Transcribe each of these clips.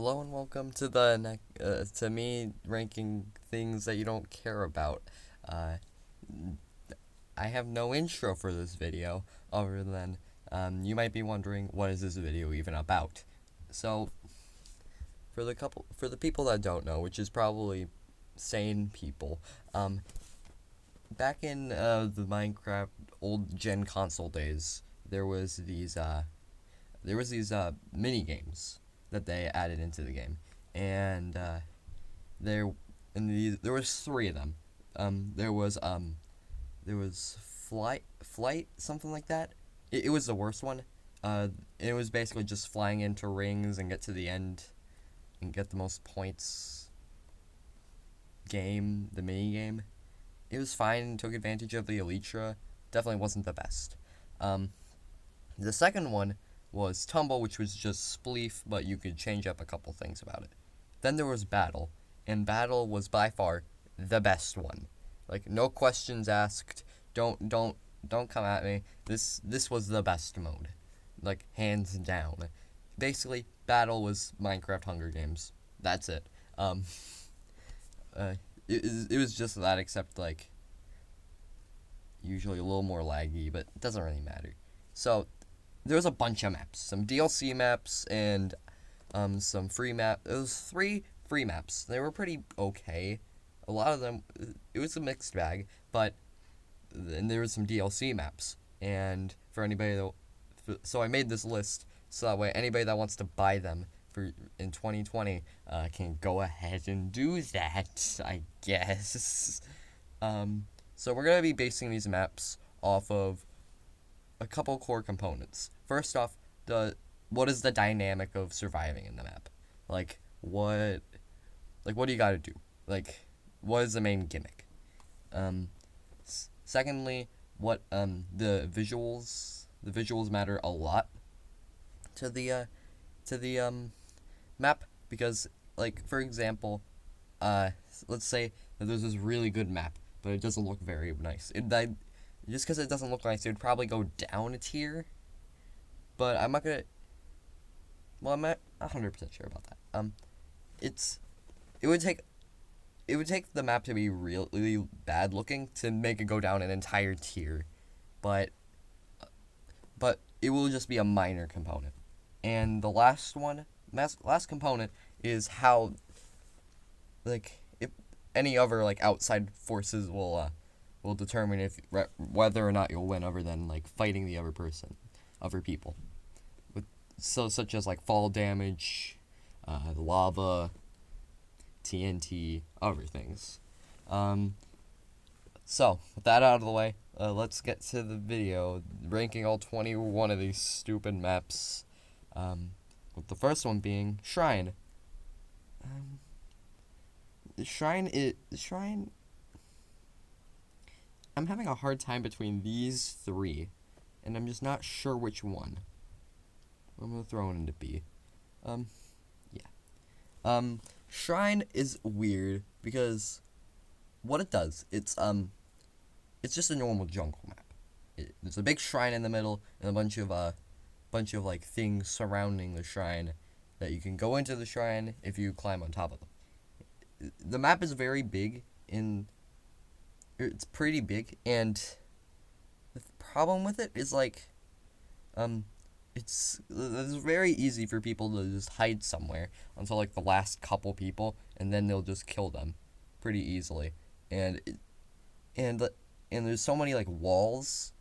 Hello and welcome to to me ranking things that you don't care about. Uh, I have no intro for this video other than you might be wondering what is this video even about. So for the people that don't know, which is probably sane people, back in the Minecraft old gen console days, there was these mini games that they added into the game, and there there was three of them. There was flight, something like that. It was the worst one. It was basically just flying into rings and get to the end and get the most points game, the mini game. It was fine, took advantage of the Elytra. Definitely wasn't the best. Um, the second one was Tumble, which was just Spleef, but you could change up a couple things about it. Then there was Battle, and Battle was by far the best one. Like, no questions asked. Don't come at me. This was the best mode. Like, hands down. Basically, Battle was Minecraft Hunger Games. That's it. Um uh it was just that, except like usually a little more laggy, but it doesn't really matter. So there was a bunch of maps, some DLC maps and some free map. It was three free maps. They were pretty okay. A lot of them, it was a mixed bag, but and there was some DLC maps. And for anybody that, so I made this list so that way anybody that wants to buy them for in 2020 can go ahead and do that, I guess. Um, so we're gonna be basing these maps off of a couple core components. First off, the what is the dynamic of surviving in the map? Like what do you got to do? Like what is the main gimmick? Um, Secondly, what the visuals matter a lot to the map, because like for example, uh let's say that there's this really good map, but it doesn't look very nice. Just because it doesn't look nice, it would probably go down a tier. But I'm not gonna. Well, I'm not 100% sure about that. It's it would take the map to be really bad looking to make it go down an entire tier, but it will just be a minor component. And the last component is how, like, if any other like outside forces will determine if whether or not you'll win, other than like fighting the other people. With such as like fall damage, lava, TNT, other things. Um, so with that out of the way, let's get to the video ranking all 21 of these stupid maps. With the first one being Shrine. Um, Shrine. I'm having a hard time between these three, and I'm just not sure which one. I'm gonna throw it into B. Um, yeah. Shrine is weird because what it does, it's just a normal jungle map. There's a big shrine in the middle and a bunch of like things surrounding the shrine that you can go into the shrine if you climb on top of them. The map is very big in it's pretty big, and the problem with it is like um it's very easy for people to just hide somewhere until like the last couple people, and then they'll just kill them pretty easily. And and and there's so many like walls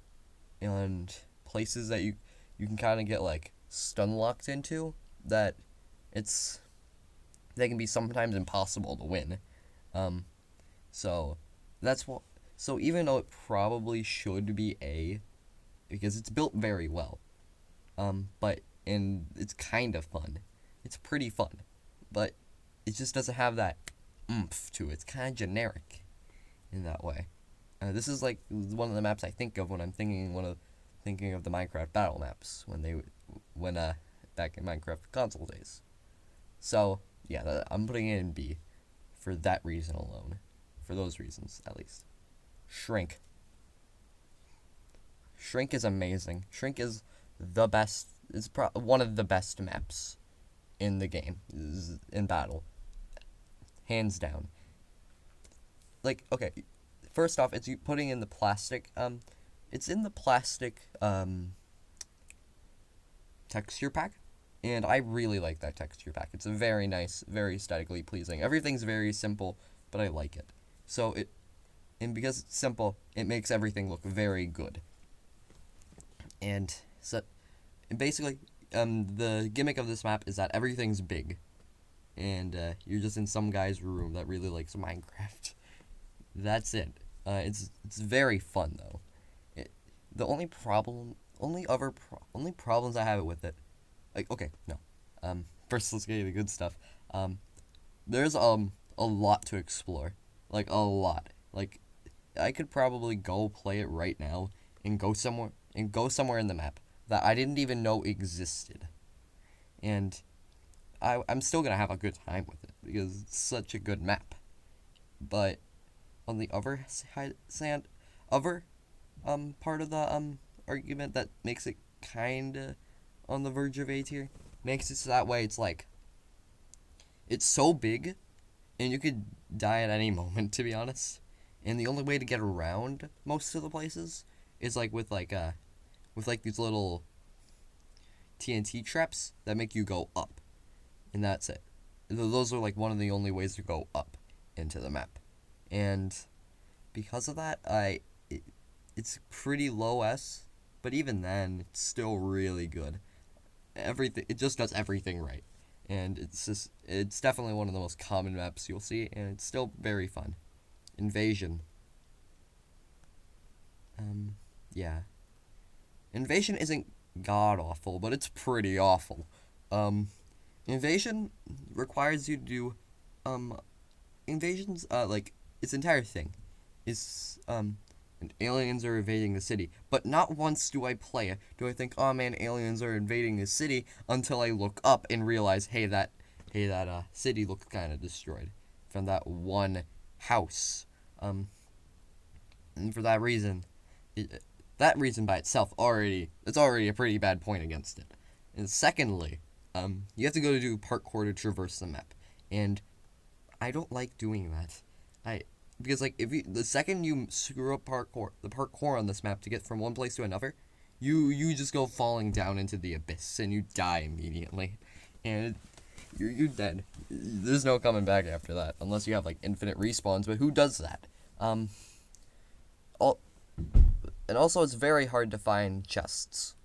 and places that you can kind of get like stun locked into, that it's they can be sometimes impossible to win. Um, so that's what. So even though it probably should be A, because it's built very well, but and it's kind of fun. It's pretty fun, but it just doesn't have that oomph to it. It's kind of generic in that way. This is like one of the maps I think of when I'm thinking of the Minecraft battle maps when back in Minecraft console days. So yeah, I'm putting it in B for that reason alone, for those reasons at least. Shrink. Shrink is amazing. Shrink is the best. It's one of the best maps in the game, in battle, hands down. Like, okay, first off, it's you putting in the plastic. It's in the plastic texture pack, and I really like that texture pack. It's a very nice, very aesthetically pleasing. Everything's very simple, but I like it. So and because it's simple, it makes everything look very good. And so, basically, the gimmick of this map is that everything's big, and you're just in some guy's room that really likes Minecraft. That's it. It's very fun though. The only problems I have with it, like, okay, no. First let's get to the good stuff. There's a lot to explore, like a lot. Like, I could probably go play it right now and go somewhere in the map that I didn't even know existed, and I'm still gonna have a good time with it because it's such a good map. But on the other part of the argument that makes it kinda on the verge of A tier, makes it so that way it's like, it's so big and you could die at any moment, to be honest. And the only way to get around most of the places is like with these little TNT traps that make you go up, and that's it. Those are like one of the only ways to go up into the map, and because of that, it's pretty low S, but even then, it's still really good. It just does everything right, and it's definitely one of the most common maps you'll see, and it's still very fun. Invasion. Yeah. Invasion isn't god awful, but it's pretty awful. Invasion requires you to do, invasions, like, its entire thing is, and aliens are invading the city. But not once do I play it do I think, oh man, aliens are invading the city, until I look up and realize, hey, that city looks kind of destroyed from that one house. And for that reason, that reason by itself it's already a pretty bad point against it. And secondly, you have to go to do parkour to traverse the map, and I don't like doing that. Because, like, the second you screw up the parkour on this map to get from one place to another, you just go falling down into the abyss and you die immediately, and you're dead. There's no coming back after that unless you have like infinite respawns. But who does that? And also it's very hard to find chests,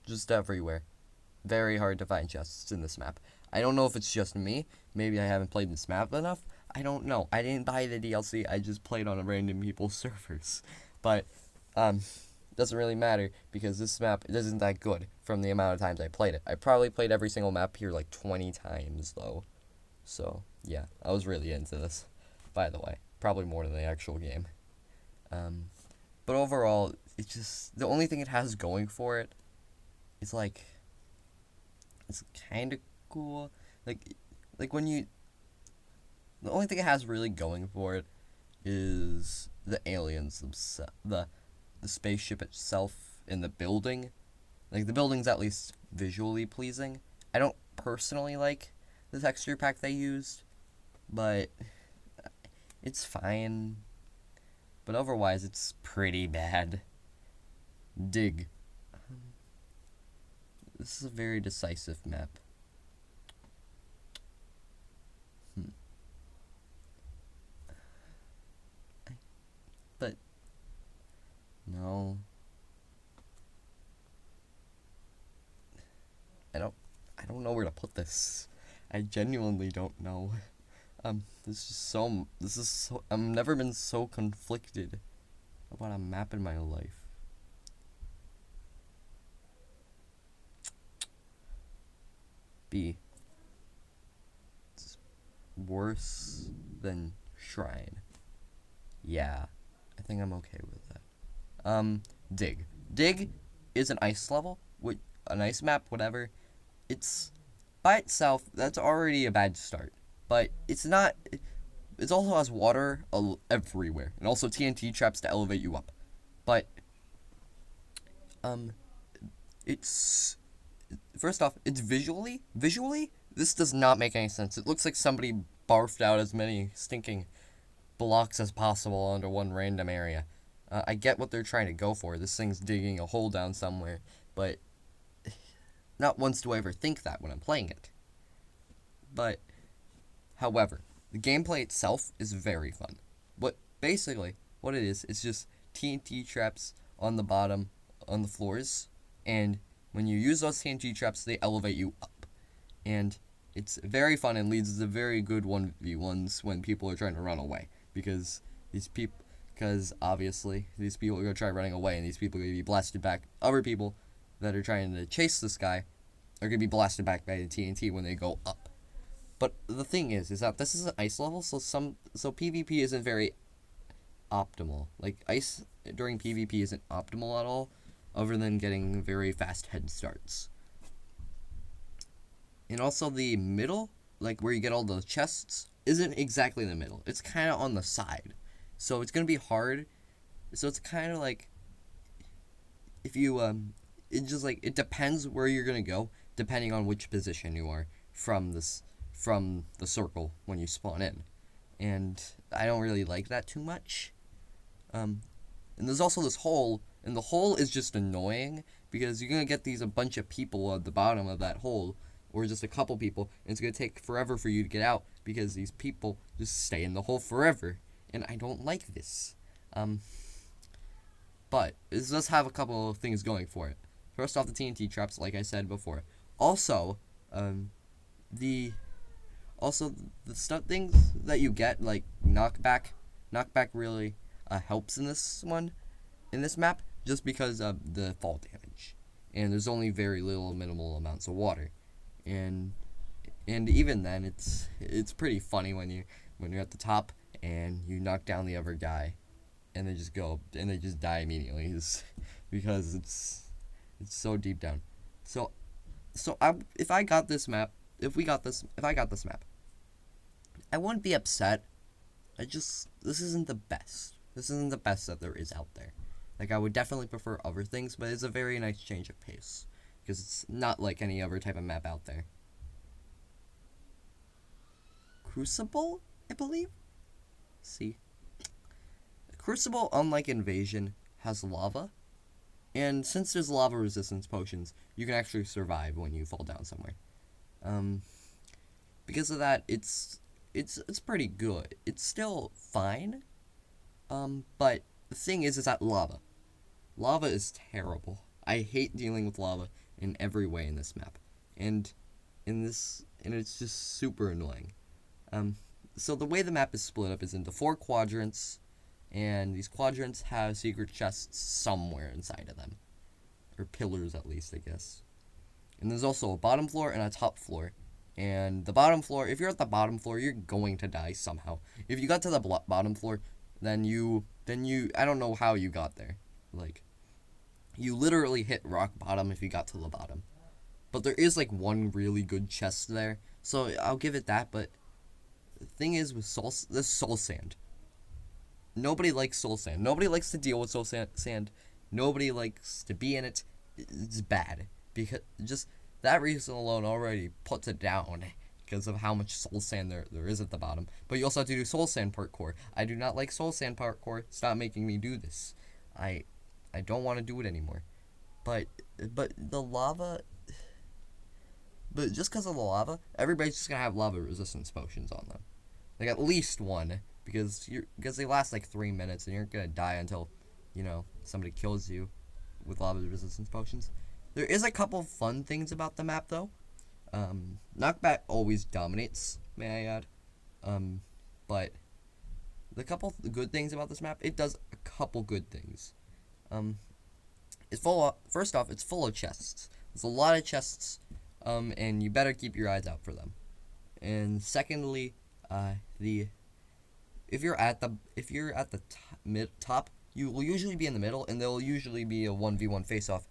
just everywhere. Very hard to find chests in this map. I don't know if it's just me. Maybe I haven't played this map enough. I don't know. I didn't buy the DLC. I just played on a random people's servers. But, doesn't really matter because this map isn't that good from the amount of times I played it. I probably played every single map here like 20 times, though. So, yeah. I was really into this, by the way. Probably more than the actual game. But overall, it's just, the only thing it has going for it is, like, it's kind of cool. Like when you, the only thing it has really going for it is the aliens themselves, the spaceship itself and the building. Like, the building's at least visually pleasing. I don't personally like the texture pack they used, but it's fine. But otherwise, it's pretty bad. Dig. This is a very decisive map. But no. I don't know where to put this. I genuinely don't know. I've never been so conflicted about a map in my life. B. It's worse than Shrine. Yeah, I think I'm okay with that. Dig. Dig is an ice level, an ice map, whatever. It's, by itself, that's already a bad start. But it's not, it also has water everywhere, and also TNT traps to elevate you up. But, it's, first off, it's visually This does not make any sense. It looks like somebody barfed out as many stinking blocks as possible onto one random area. I get what they're trying to go for. This thing's digging a hole down somewhere, but not once do I ever think that when I'm playing it. But, however, the gameplay itself is very fun. What it is, it's just TNT traps on the bottom, on the floors, and when you use those TNT traps, they elevate you up. And it's very fun and leads to very good 1v1s when people are trying to run away. Because obviously, these people are going to try running away, and these people are going to be blasted back. Other people that are trying to chase this guy are going to be blasted back by the TNT when they go up. But the thing is that this is an ice level, so PvP isn't very optimal. Like, ice during PvP isn't optimal at all, other than getting very fast head starts. And also the middle, like where you get all the chests, isn't exactly in the middle. It's kind of on the side. So it's going to be hard. So it's kind of like, if you, it depends where you're going to go, depending on which position you are from the circle when you spawn in. And I don't really like that too much. And there's also this hole, and the hole is just annoying, because you're going to get a bunch of people at the bottom of that hole, or just a couple people, and it's going to take forever for you to get out, because these people just stay in the hole forever, and I don't like this. But it does have a couple of things going for it. First off, the TNT traps, like I said before. Also, the stuff things that you get, like knockback really helps in this map, just because of the fall damage, and there's only very minimal amounts of water, and even then it's pretty funny when you're at the top and you knock down the other guy, and they just die immediately, because it's so deep down. So if I got this map, I wouldn't be upset. This isn't the best. This isn't the best that there is out there. Like, I would definitely prefer other things, but it's a very nice change of pace, because it's not like any other type of map out there. Crucible, I believe? See. Crucible, unlike Invasion, has lava, and since there's lava resistance potions, you can actually survive when you fall down somewhere. Because of that, it's pretty good. It's still fine, but the thing is that lava is terrible. I hate dealing with lava in every way in this map, and it's just super annoying. So the way the map is split up is into 4 quadrants, and these quadrants have secret chests somewhere inside of them, or pillars at least, I guess. And there's also a bottom floor and a top floor. And the bottom floor, if you're at the bottom floor, you're going to die somehow. If you got to the bottom floor, then you, I don't know how you got there. Like, you literally hit rock bottom if you got to the bottom. But there is, like, one really good chest there, so I'll give it that. But the thing is with this soul sand. Nobody likes soul sand. Nobody likes to deal with soul sand. Nobody likes to be in it. It's bad. Because just that reason alone already puts it down, because of how much soul sand there is at the bottom. But you also have to do soul sand parkour. I do not like soul sand parkour. Stop making me do this. I don't want to do it anymore. But the lava, but just because of the lava, everybody's just gonna have lava resistance potions on them. Like, at least one, because they last like 3 minutes, and you're gonna die until, somebody kills you with lava resistance potions. There is a couple fun things about the map, though. Knockback always dominates, may I add. But the couple good things about this map, it does a couple good things. First off, it's full of chests. There's a lot of chests, and you better keep your eyes out for them. And secondly, if you're at the top, you will usually be in the middle, and there will usually be a 1v1 face-off,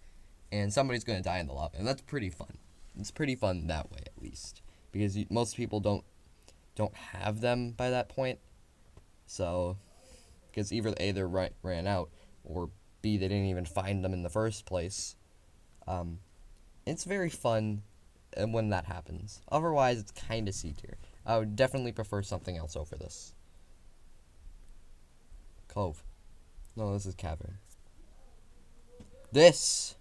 and somebody's going to die in the lava, and that's pretty fun. It's pretty fun that way, at least, because most people don't have them by that point. So, because either A, they ran out, or B, they didn't even find them in the first place. It's very fun when that happens. Otherwise, it's kind of C tier. I would definitely prefer something else over this. Cove. No, this is cavern. This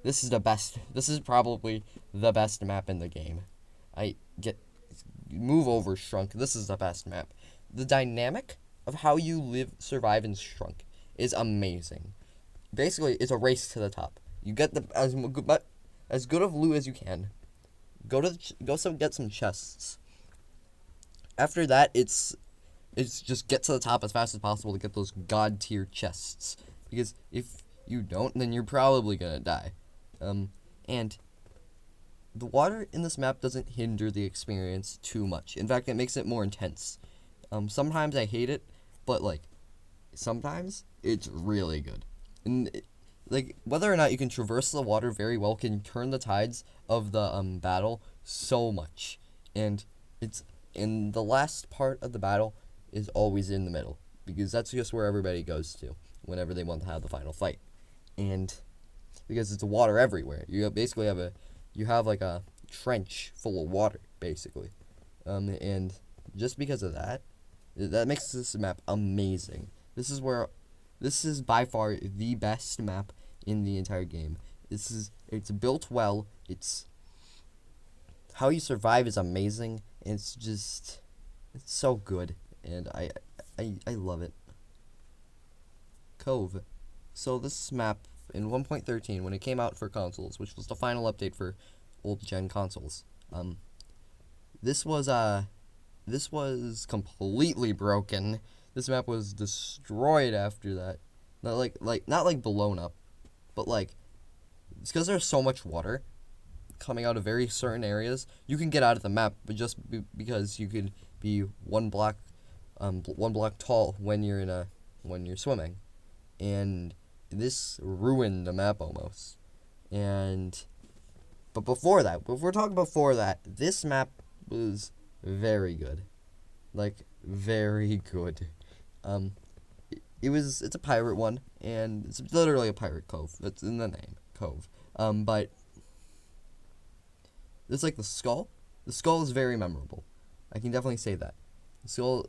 is the best. This is probably the best map in the game. Move over, Shrunk. This is the best map. The dynamic of how you survive in Shrunk is amazing. Basically, it's a race to the top. You get as good of loot as you can. Go get some chests. After that, it's just get to the top as fast as possible to get those god tier chests. Because if you don't, then you're probably gonna die. And the water in this map doesn't hinder the experience too much. In fact, it makes it more intense. Sometimes I hate it, but sometimes it's really good. And whether or not you can traverse the water very well can turn the tides of the battle so much. And it's in the last part of the battle is always in the middle, because that's just where everybody goes to whenever they want to have the final fight. And because it's water everywhere, you basically have a trench full of water, basically. And just because of that makes this map amazing. This is by far the best map in the entire game. It's built well. It's how you survive is amazing. It's so good, and I love it. Cove. So this map in 1.13, when it came out for consoles, which was the final update for old gen consoles, this was completely broken. This map was destroyed after that. Not blown up, but it's because there's so much water coming out of very certain areas. You can get out of the map, but just because you could be one block tall when you're swimming, and this ruined the map almost. But before that, if we're talking before that, this map was very good, very good. It's a pirate one, and it's literally a pirate cove. That's in the name, Cove. But it's the skull. The skull is very memorable. I can definitely say that. The skull,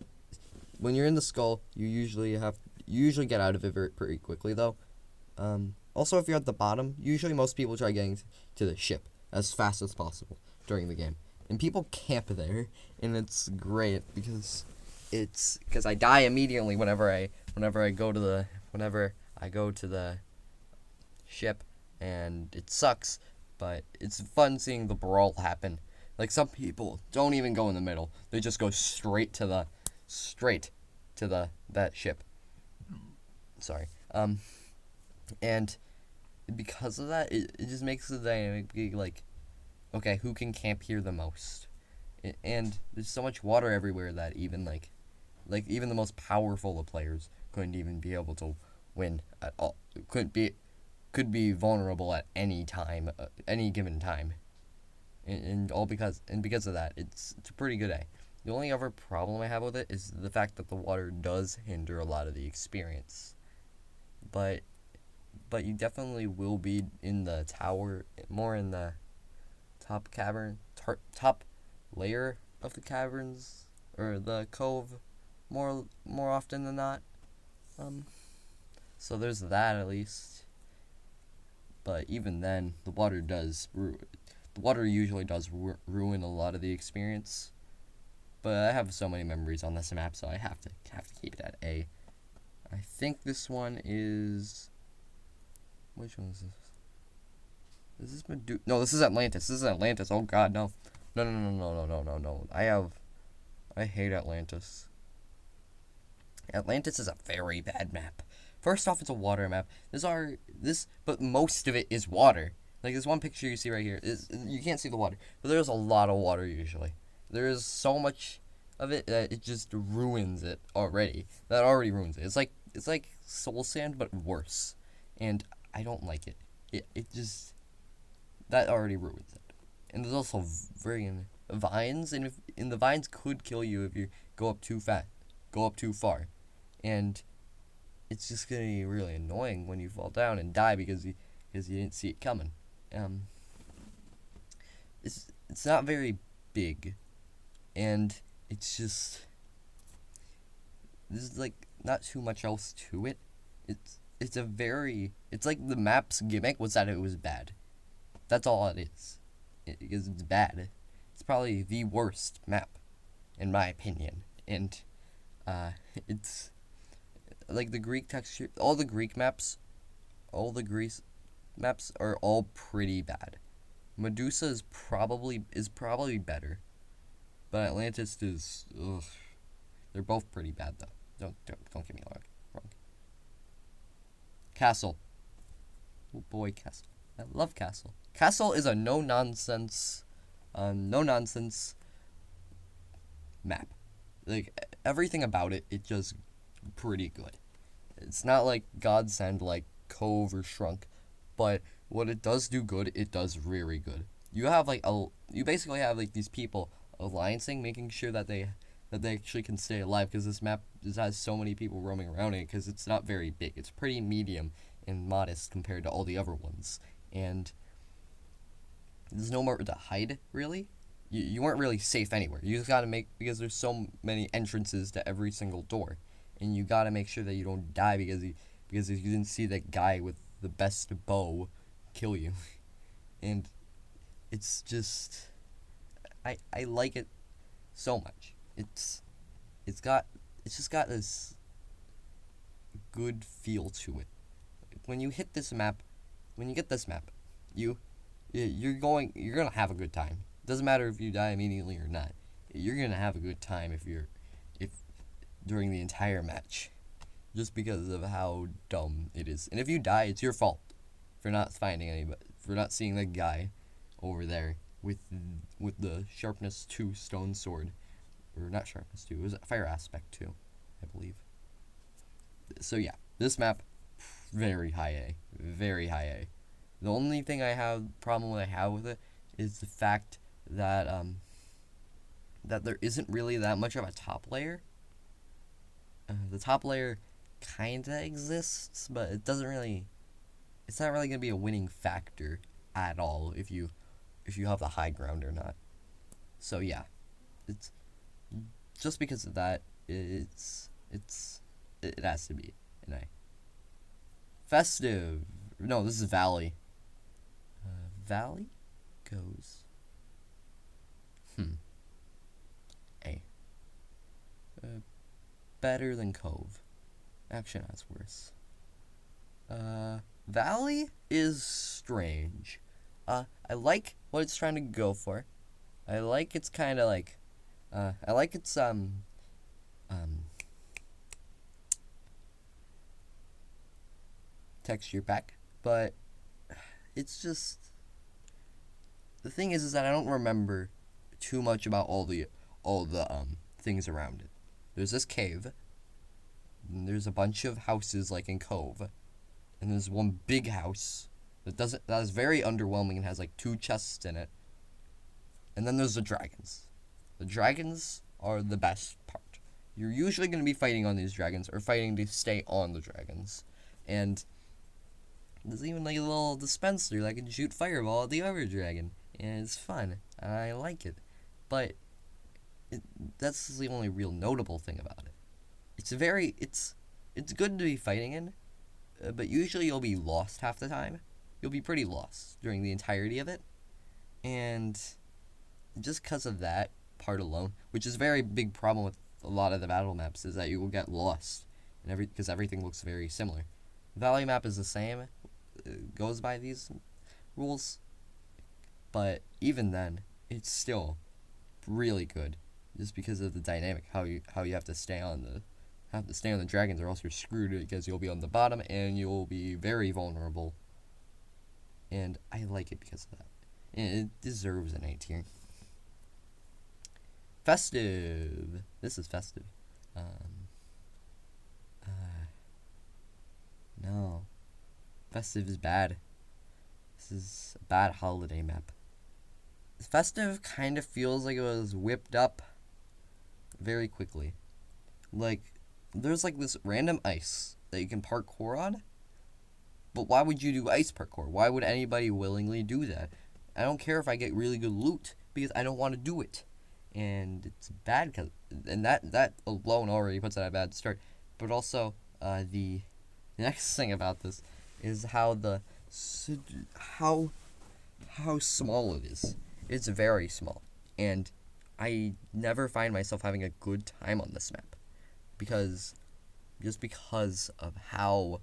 when you're in the skull, you usually get out of it pretty quickly though. Also, if you're at the bottom, usually most people try getting to the ship as fast as possible during the game, and people camp there, and it's great because I die immediately whenever I go to the ship, and it sucks, but it's fun seeing the brawl happen. Some people don't even go in the middle; they just go straight to that ship. Sorry. And because of that, it just makes the dynamic be okay, who can camp here the most? And there's so much water everywhere that even even the most powerful of players couldn't even be able to win at all. Could be vulnerable at any time, any given time. And because of that, it's a pretty good A. The only other problem I have with it is the fact that the water does hinder a lot of the experience. But you definitely will be in the tower, more in the top top layer of the caverns, or the cove, more often than not. So there's that at least. But even then, the water usually does ruin a lot of the experience. But I have so many memories on this map, so I have to keep it at A. I think this one is... Which one is this? Is this Medusa? No, this is Atlantis. This is Atlantis. Oh god, no. No. I hate Atlantis. Atlantis is a very bad map. First off, it's a water map. But most of it is water. This one picture you see right here, you can't see the water, but there's a lot of water usually. There is so much of it that it just ruins it already. That already ruins it. It's like Soul Sand, but worse. And I don't like it. It just... That already ruins it. And there's also vines, and the vines could kill you if you go up too far. And it's just gonna be really annoying when you fall down and die because you didn't see it coming. it's not very big, and it's just there's like not too much else to it. It's like the map's gimmick was that it was bad. That's all it is. Because it's bad. It's probably the worst map, in my opinion. And it's like the Greek texture. All the Greek maps, all the Greece maps are all pretty bad. Medusa is probably better, but Atlantis is. Ugh, they're both pretty bad though. Don't get me wrong. Castle. Oh boy, Castle. I love Castle. Castle is a no nonsense map. Like everything about it, it's just pretty good. It's not like Godsend like Cove or Shrunk, but what it does do good, it does really good. You basically have like these people alliancing, making sure that they actually can stay alive because this map just has so many people roaming around it because it's not very big. It's pretty medium and modest compared to all the other ones, and there's no more to hide really. You weren't really safe anywhere. You just gotta make because there's so many entrances to every single door, and you gotta make sure that you don't die because you didn't see that guy with the best bow kill you, and it's just I like it so much. It's just got this good feel to it. When you hit this map, when you get this map, you're gonna have a good time. Doesn't matter if you die immediately or not. You're gonna have a good time if during the entire match, just because of how dumb it is. And if you die, it's your fault for not finding anybody, for not seeing that guy over there with the sharpness 2 stone sword, or not sharpness 2. It was fire aspect 2, I believe. So yeah, this map very high A, very high A. The only thing I have with it is the fact that that there isn't really that much of a top layer. The top layer kinda exists, but it doesn't really. It's not really gonna be a winning factor at all if you have the high ground or not. So yeah, it's just because of that. It has to be an A. Festive. No, this is Valley. Valley goes. A. Better than Cove. Actually, that's worse. Valley is strange. I like what it's trying to go for. I like it's kind of like. I like its texture pack, but it's just the thing is that I don't remember too much about all the things around it. There's this cave, and there's a bunch of houses like in Cove, and there's one big house that is very underwhelming and has like 2 chests in it. And then there's the dragons. The dragons are the best part. You're usually going to be fighting on these dragons or fighting to stay on the dragons. And there's even like a little dispenser that can shoot fireball at the other dragon. And it's fun. I like it. But that's the only real notable thing about it. It's good to be fighting in, but usually you'll be lost half the time. You'll be pretty lost during the entirety of it. And just because of that part alone, which is a very big problem with a lot of the battle maps, is that you will get lost because everything looks very similar. Valley map is the same, goes by these rules, but even then, it's still really good, just because of the dynamic, how you have to stay on the dragons, or else you're screwed because you'll be on the bottom and you'll be very vulnerable. And I like it because of that. And it deserves an A tier. Festive. This is festive. No. Festive is bad. This is a bad holiday map. Festive kind of feels like it was whipped up very quickly. Like, there's like this random ice that you can parkour on. But why would you do ice parkour? Why would anybody willingly do that? I don't care if I get really good loot because I don't want to do it, and it's bad and that alone already puts it at a bad start. But also, the next thing about this is how how small it is. It's very small, and I never find myself having a good time on this map because because of how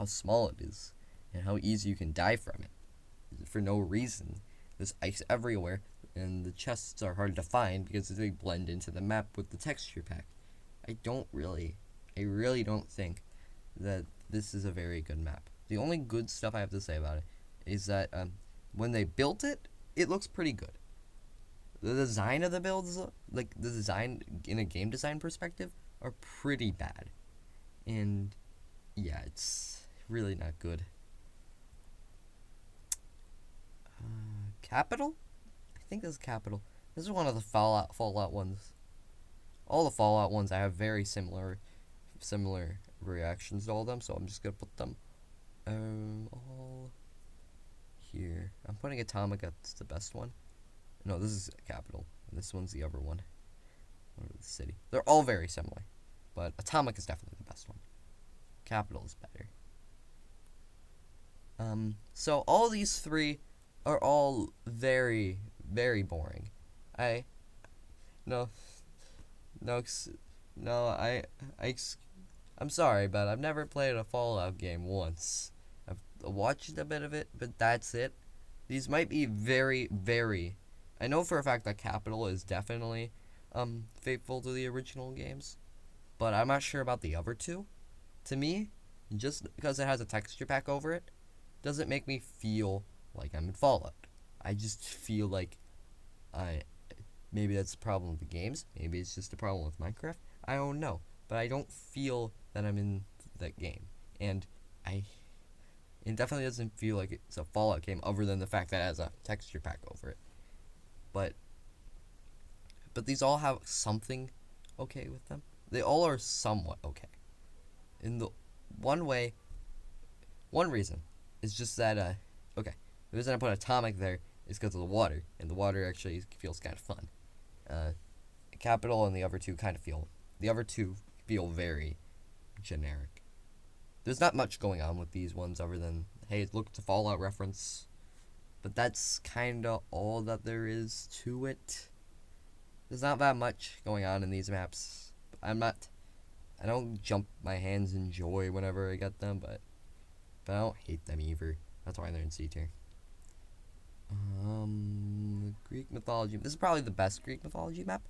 small it is and how easy you can die from it for no reason. There's ice everywhere, and the chests are hard to find because they blend into the map with the texture pack. I really don't think that this is a very good map. The only good stuff I have to say about it is that when they built it, it looks pretty good. The design of the builds, like the design in a game design perspective, are pretty bad. And yeah, it's really not good. Capital? I think this is Capital. This is one of the Fallout ones. All the Fallout ones I have very similar reactions to all of them, so I'm just gonna put them all here. I'm putting Atomic, that's the best one. No, this is Capital. This one's the other one. Or the city. They're all very similar, but Atomic is definitely the best one. Capital is better. So all these three are all very, very boring. I no no no I'm sorry, but I've never played a Fallout game once. I've watched a bit of it, but that's it. These might be very, very. I know for a fact that Capital is definitely faithful to the original games, but I'm not sure about the other two. To me, just because it has a texture pack over it, doesn't make me feel like I'm in Fallout. I just feel like I maybe that's the problem with the games. Maybe it's just a problem with Minecraft. I don't know, but I don't feel that I'm in that game, and it definitely doesn't feel like it's a Fallout game, other than the fact that it has a texture pack over it. But these all have something okay with them. They all are somewhat okay. In the one way, one reason is just that okay. The reason I put Atomic there is because of the water, and the water actually feels kind of fun. Capital and the other two feel very generic. There's not much going on with these ones other than, hey, look, it's a Fallout reference. But that's kind of all that there is to it. There's not that much going on in these maps. I don't jump my hands in joy whenever I get them, but I don't hate them either. That's why they're in C tier. Greek mythology. This is probably the best Greek mythology map.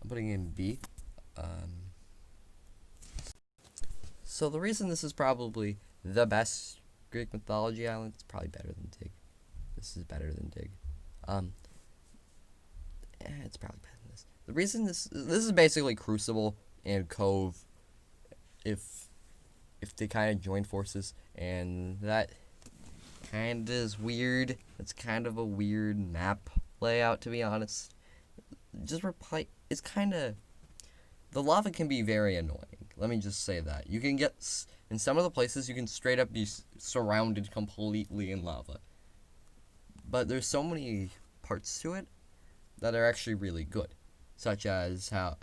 I'm putting it in B. So the reason this is probably the best Greek mythology island, it's probably better than Dig. This is better than Dig. It's probably better than this. The reason this is basically Crucible and Cove, if they kind of join forces, and that kind of is weird. It's kind of a weird map layout, to be honest. It's kind of, the lava can be very annoying. Let me just say that. You can get, in some of the places, you can straight up be surrounded completely in lava. But there's so many parts to it that are actually really good. Such as the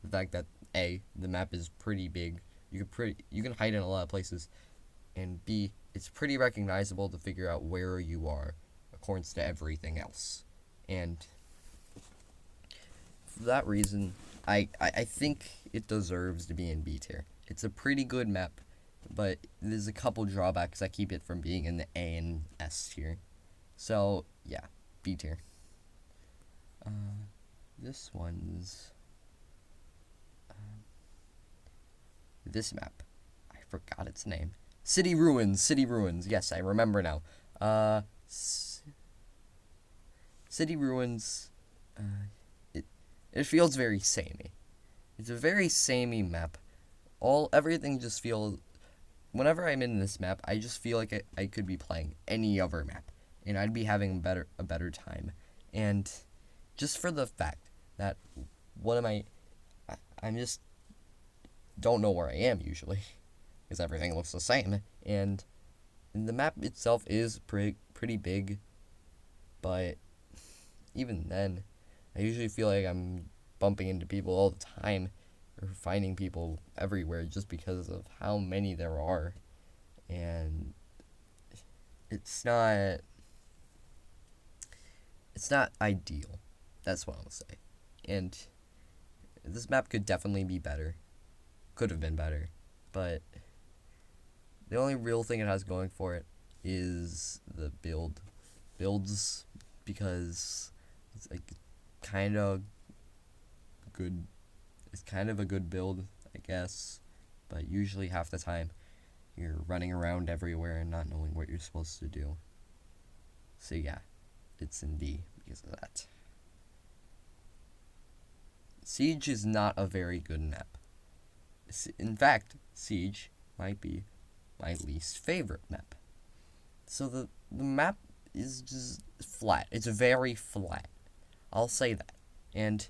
fact that A, the map is pretty big. You can hide in a lot of places. And B, it's pretty recognizable to figure out where you are according to everything else. And for that reason, I think it deserves to be in B tier. It's a pretty good map, but there's a couple drawbacks that keep it from being in the A and S tier. So, yeah, B tier. This one's this map. I forgot its name. City Ruins. Yes, I remember now. City Ruins. It feels very samey. It's a very samey map. Everything just feels. Whenever I'm in this map, I just feel like I could be playing any other map, and I'd be having a better time. And just for the fact that I'm just don't know where I am usually, because everything looks the same, and the map itself is pretty pretty big, but even then, I usually feel like I'm bumping into people all the time or finding people everywhere just because of how many there are. And it's not it's not ideal. That's what I'll say. And this map could definitely be better. Could have been better. But the only real thing it has going for it is the builds, because it's like kind of good. It's kind of a good build, I guess, but usually half the time you're running around everywhere and not knowing what you're supposed to do. So yeah, it's in D because of that. Siege is not a very good map. In fact, Siege might be my least favorite map. So the map is just flat. It's very flat. I'll say that. And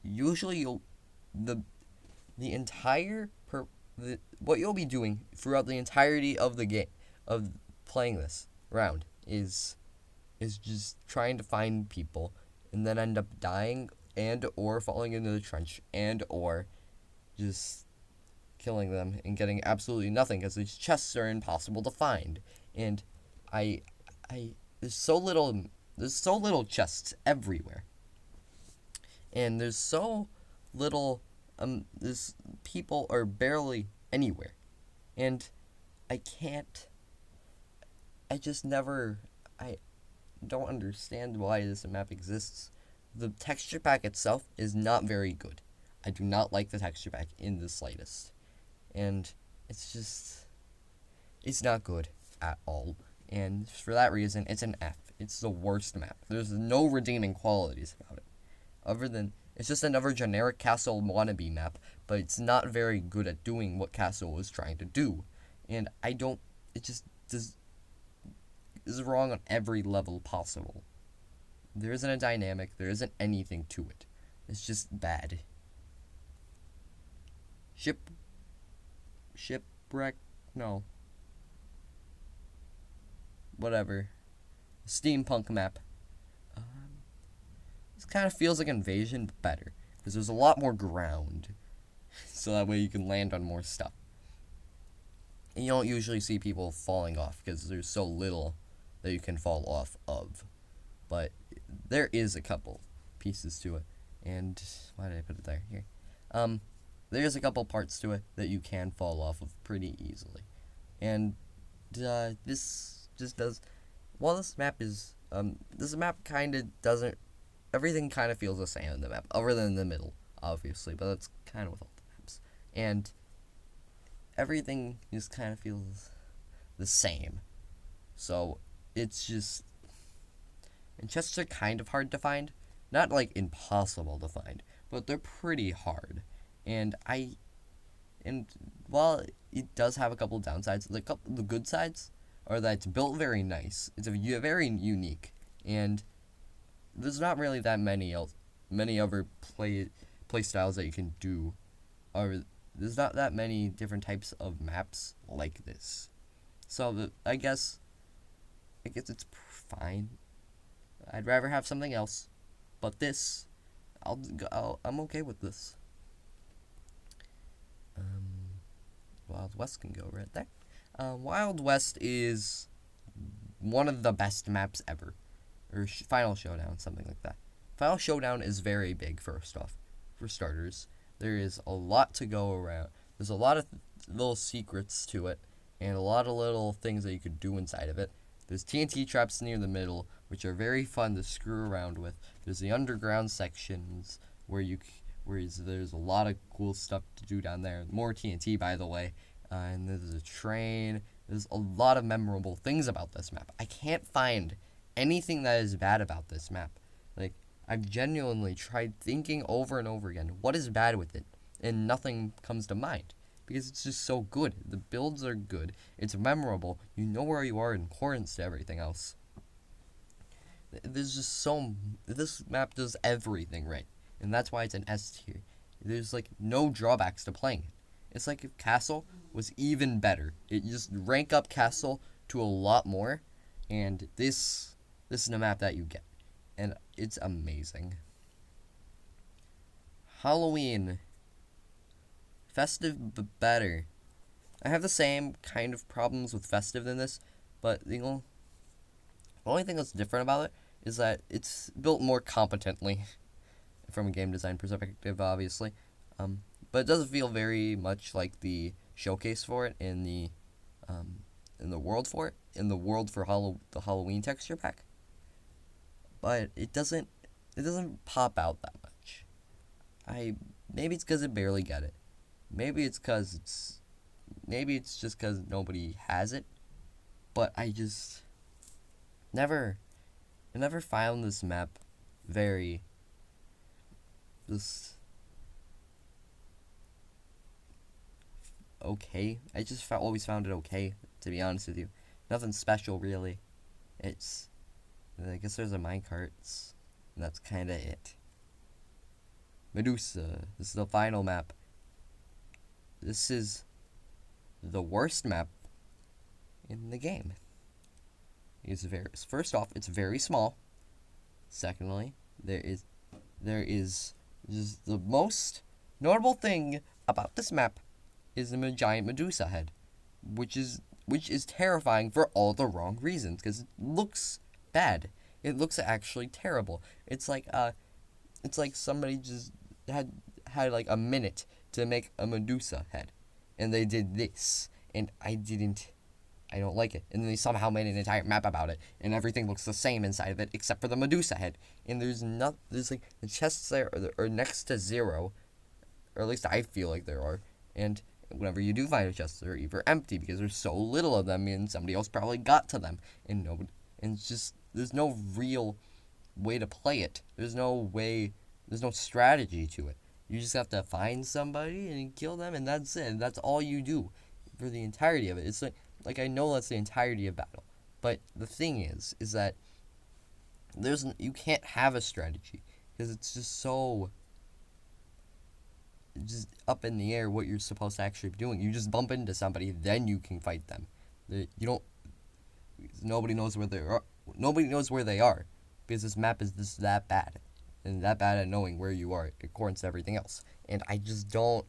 usually what you'll be doing throughout the entirety of the game of playing this round is just trying to find people and then end up dying and or falling into the trench and or just killing them and getting absolutely nothing because these chests are impossible to find. And I there's so little chests everywhere. And there's so little there's people are barely anywhere. And I don't understand why this map exists. The texture pack itself is not very good. I do not like the texture pack in the slightest. And it's not good at all. And for that reason, it's an F. It's the worst map. There's no redeeming qualities about it. Other than, it's just another generic Castle wannabe map, but it's not very good at doing what Castle was trying to do. And it just is wrong on every level possible. There isn't a dynamic, there isn't anything to it. It's just bad. Shipwreck? No. Whatever. Steampunk map. This kind of feels like Invasion, but better. Because there's a lot more ground. So that way you can land on more stuff. And you don't usually see people falling off because there's so little that you can fall off of. But there is a couple pieces to it. And why did I put it there? Here. There's a couple parts to it that you can fall off of pretty easily. And this just does... While this map kind of doesn't... Everything kind of feels the same in the map, other than the middle, obviously. But that's kind of with all the maps. And everything just kind of feels the same. So it's just... And chests are kind of hard to find. Not, like, impossible to find, but they're pretty hard. And while it does have a couple of downsides, the good sides are that it's built very nice. It's very unique, and there's not really that many other play styles that you can do. Or there's not that many different types of maps like this. So I guess it's fine. I'd rather have something else, but this, I'm okay with this. Wild West can go right there. Wild West is one of the best maps ever. Or Final Showdown, something like that. Final Showdown is very big, first off. For starters, there is a lot to go around. There's a lot of little secrets to it, and a lot of little things that you could do inside of it. There's TNT traps near the middle, which are very fun to screw around with. There's the underground sections where there's a lot of cool stuff to do down there. More TNT, by the way. And there's a train. There's a lot of memorable things about this map. I can't find anything that is bad about this map. Like, I've genuinely tried thinking over and over again, what is bad with it? And nothing comes to mind. Because it's just so good. The builds are good. It's memorable. You know where you are in accordance to everything else. This map does everything right. And that's why it's an S tier. There's, like, no drawbacks to playing it. It's like if Castle was even better. It just rank up Castle to a lot more, and this is the map that you get, and it's amazing. Halloween, festive but better. I have the same kind of problems with festive than this, but the only thing that's different about it is that it's built more competently from a game design perspective, obviously. But it doesn't feel very much like the showcase for it in the world for it, in the world for the Halloween texture pack. But it doesn't pop out that much. Maybe it's because it barely got it. Maybe it's just because nobody has it. But I never found this map very just okay. I just always found it okay, to be honest with you. Nothing special really. I guess there's a minecart, and that's kind of it. Medusa. This is the final map. This is the worst map in the game. First off, it's very small. Secondly, there is just the most notable thing about this map is the giant Medusa head, which is terrifying for all the wrong reasons, because it looks bad. It looks actually terrible. It's like somebody just had like a minute to make a Medusa head, and they did this, and I don't like it. And then they somehow made an entire map about it, and everything looks the same inside of it except for the Medusa head. And there's like the chests there are next to zero, or at least I feel like there are. And whenever you do find a chest, they're either empty because there's so little of them, and somebody else probably got to them, and it's just there's no real way to play it. There's no strategy to it. You just have to find somebody and kill them, and that's it. That's all you do for the entirety of it. It's like I know that's the entirety of battle, but the thing is that you can't have a strategy because it's just up in the air what you're supposed to actually be doing. You just bump into somebody, then you can fight them. Nobody knows where they are. Nobody knows where they are because this map is just that bad, and that bad at knowing where you are according to everything else. And I don't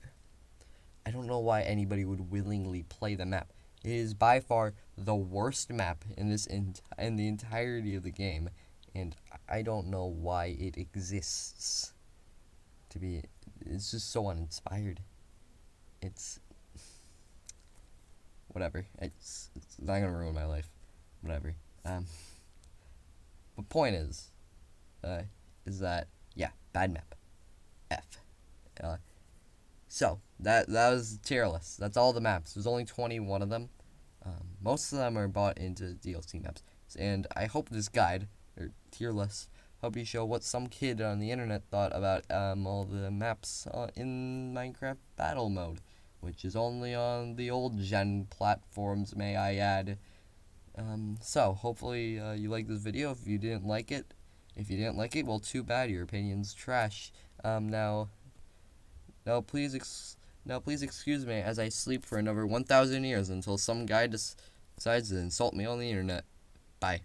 know why anybody would willingly play the map. It is by far the worst map in the entirety of the game, and I don't know why it exists. It's just so uninspired. It's whatever. It's not gonna ruin my life. Whatever. The point is that yeah, bad map. F. So that was tier list. That's all the maps. There's only 21 of them. Most of them are bought into DLC maps. And I hope this guide or tier list help you show what some kid on the internet thought about all the maps in Minecraft Battle Mode, which is only on the old gen platforms, may I add. So hopefully you like this video. If you didn't like it, well, too bad. Your opinion's trash. Now please excuse me as I sleep for another 1,000 years until some guy decides to insult me on the internet. Bye.